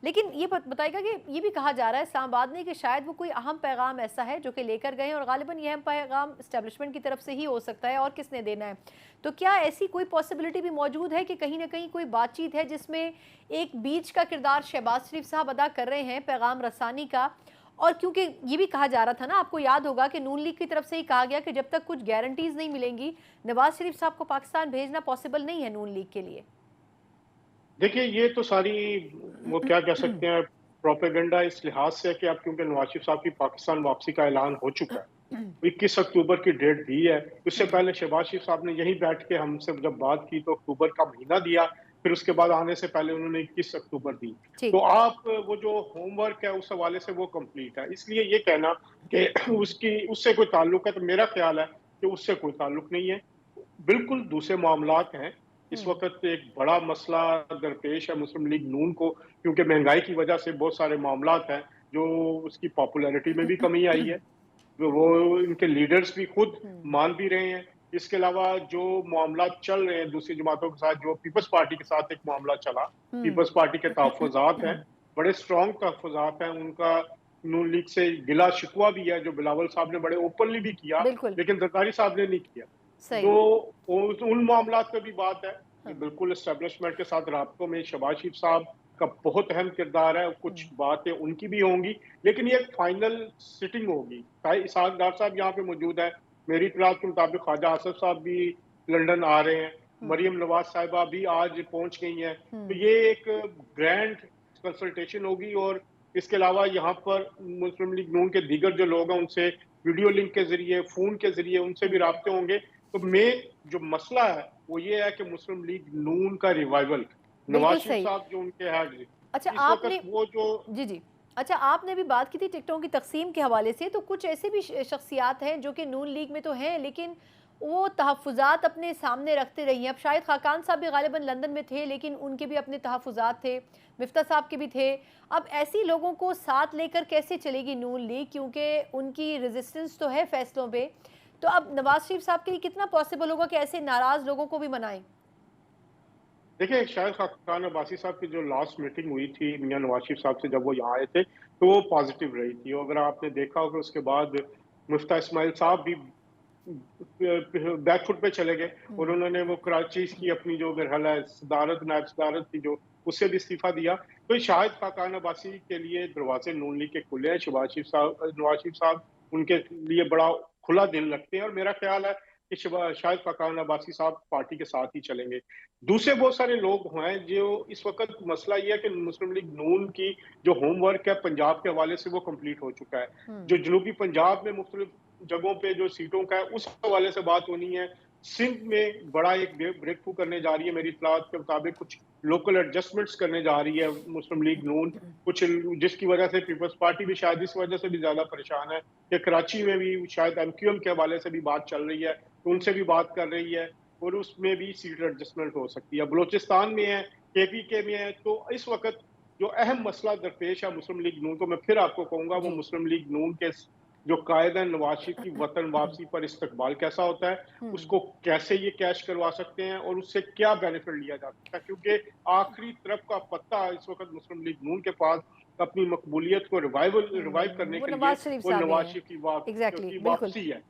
लेकिन ये बताइएगा कि ये भी कहा जा रहा है इस्लामाबाद ने कि शायद वो कोई अहम पैगाम ऐसा है जो कि लेकर गए हैं और गालिबन ये अहम पैगाम एस्टेब्लिशमेंट की तरफ से ही हो सकता है, और किसने देना है। तो क्या ऐसी कोई पॉसिबिलिटी भी मौजूद है कि कहीं ना कहीं कोई बातचीत है जिसमें एक बीच का किरदार शहबाज शरीफ साहब अदा कर रहे हैं पैगाम रसानी का? और क्योंकि ये भी कहा जा रहा था ना, आपको याद होगा कि नून लीग की तरफ से ही कहा गया कि जब तक कुछ गारंटीज नहीं मिलेंगी नवाज शरीफ साहब को पाकिस्तान भेजना पॉसिबल नहीं है नून लीग के लिए। देखिए, ये तो सारी वो क्या कह सकते हैं प्रोपेगेंडा इस लिहाज से है कि अब क्योंकि नवाज शरीफ साहब की पाकिस्तान वापसी का ऐलान हो चुका है, 21 अक्टूबर की डेट दी है। उससे पहले शहबाज शरीफ साहब ने यहीं बैठ के हमसे जब बात की तो अक्टूबर का महीना दिया, फिर उसके बाद आने से पहले उन्होंने 21 अक्टूबर दी। तो ठीक। आप वो जो होमवर्क है उस हवाले से वो कंप्लीट है, इसलिए ये कहना कि उसकी उससे कोई ताल्लुक है, तो मेरा ख्याल है कि उससे कोई ताल्लुक नहीं है। बिल्कुल दूसरे मामलात हैं। इस वक्त एक बड़ा मसला दरपेश है मुस्लिम लीग नून को, क्योंकि महंगाई की वजह से बहुत सारे मामलात हैं जो उसकी पॉपुलैरिटी में भी कमी आई है। वो इनके लीडर्स भी खुद मान भी रहे हैं। इसके अलावा जो मामला चल रहे हैं दूसरी जमातों के साथ, जो पीपल्स पार्टी के साथ एक मामला चला, पीपल्स पार्टी के तहफ़्फ़ुज़ात हैं, बड़े स्ट्रॉन्ग तहफ़्फ़ुज़ात हैं उनका। नून लीग से गिला शिकवा भी है जो बिलावल साहब ने बड़े ओपनली भी किया, बिल्कुल। लेकिन जरदारी साहब ने नहीं किया। तो सही। उन मामलात पे भी बात है कि हाँ। बिल्कुल एस्टेब्लिशमेंट के साथ राब्तों में शहबाज शरीफ साहब का बहुत अहम किरदार है, कुछ बातें उनकी भी होंगी, लेकिन ये एक फाइनल सिटिंग होगी। चाहे इसहाक डार साहब यहाँ पे मौजूद है, मेरी इत्तलात के मुताबिक ख्वाजा आसिफ साहब भी लंदन आ रहे हैं, मरियम नवाज साहिबा भी आज पहुंच गई हैं। तो ये एक ग्रैंड कंसल्टेशन होगी, और इसके अलावा यहाँ पर मुस्लिम लीग नून के दीगर जो लोग हैं उनसे वीडियो लिंक के जरिए, फोन के जरिए उनसे भी राब्ते होंगे। तो मेन जो मसला है वो ये है कि मुस्लिम लीग नून का रिवाइवल, नवाज बिल्कुल शरीफ सही। साहब जो उनके हैं अच्छा इस वक्त आपने वो जो जी, जी। अच्छा आपने भी बात की थी टिकटों की तक़सीम के हवाले से, तो कुछ ऐसे भी शख्सियात हैं जो कि नून लीग में तो हैं लेकिन वो तहफ़्फ़ुज़ात अपने सामने रखते रही हैं। अब शाहिद खाकान साहब भी ग़ालिबन लंदन में थे लेकिन उनके भी अपने तहफ़्फ़ुज़ात थे, मिफ्ता साहब के भी थे। अब ऐसी लोगों को साथ लेकर कैसे चलेगी नून लीग, क्योंकि उनकी रेज़िस्टेंस तो है फ़ैसलों पे। तो अब नवाज़ शरीफ साहब के लिए कितना पॉसिबल होगा कि ऐसे नाराज़ लोगों को भी मनाएँ? देखिए, शाहिद खान अब्बासी साहब की जो लास्ट मीटिंग हुई थी मियां नवाज शरीफ साहब से जब वो यहाँ आए थे, तो वो पॉजिटिव रही थी। और अगर आपने देखा होगा उसके बाद मुफ्ता इस्माइल साहब भी बैकफुट पे चले गए, और उन्होंने वो कराची की अपनी जो मरहला है सदारत, नायब सदारत की, जो उससे भी इस्तीफा दिया। तो शाहिद खाकान अब्बासी के लिए दरवाजे नून लीग के खुले हैं। नवाज शरीफ साहब उनके लिए बड़ा खुला दिल रखते हैं, और मेरा ख्याल है कि शाहिद खाकान अब्बासी साहब पार्टी के साथ ही चलेंगे। दूसरे बहुत सारे लोग हैं जो इस वक्त, मसला ये है कि मुस्लिम लीग नून की जो होमवर्क है पंजाब के हवाले से वो कंप्लीट हो चुका है। जो जनूबी पंजाब में मुख्तलिफ जगहों पे जो सीटों का है उस हवाले से बात होनी है। सिंध में बड़ा एक ब्रेक थ्रू करने जा रही है, मेरी इत्तलात के मुताबिक कुछ लोकल एडजस्टमेंट्स करने जा रही है मुस्लिम लीग नून, कुछ जिसकी वजह से पीपल्स पार्टी भी शायद इस वजह से भी ज्यादा परेशान है कि कराची में भी शायद एमक्यूएम के हवाले से भी बात चल रही है, तो उनसे भी बात कर रही है, और उसमें भी सीट एडजस्टमेंट हो सकती है। बलोचिस्तान में है, केपीके में है। तो इस वक्त जो अहम मसला दरपेश है मुस्लिम लीग नून को, मैं फिर आपको कहूंगा वो जी। मुस्लिम लीग नून के जो कायदा नवाज शरीफ की वतन वापसी पर इस्तकबाल कैसा होता है, उसको कैसे ये कैश करवा सकते हैं, और उससे क्या बेनिफिट लिया जा सकता है। क्योंकि आखिरी तरफ का पत्ता इस वक्त मुस्लिम लीग नून के पास अपनी मकबूलियत को रिवाइव करने वो के लिए नवाज़ शरीफ वो साहब ही नवाज हैं। शरीफ एग्ज़ैक्टली, की बिल्कुल। वापसी है।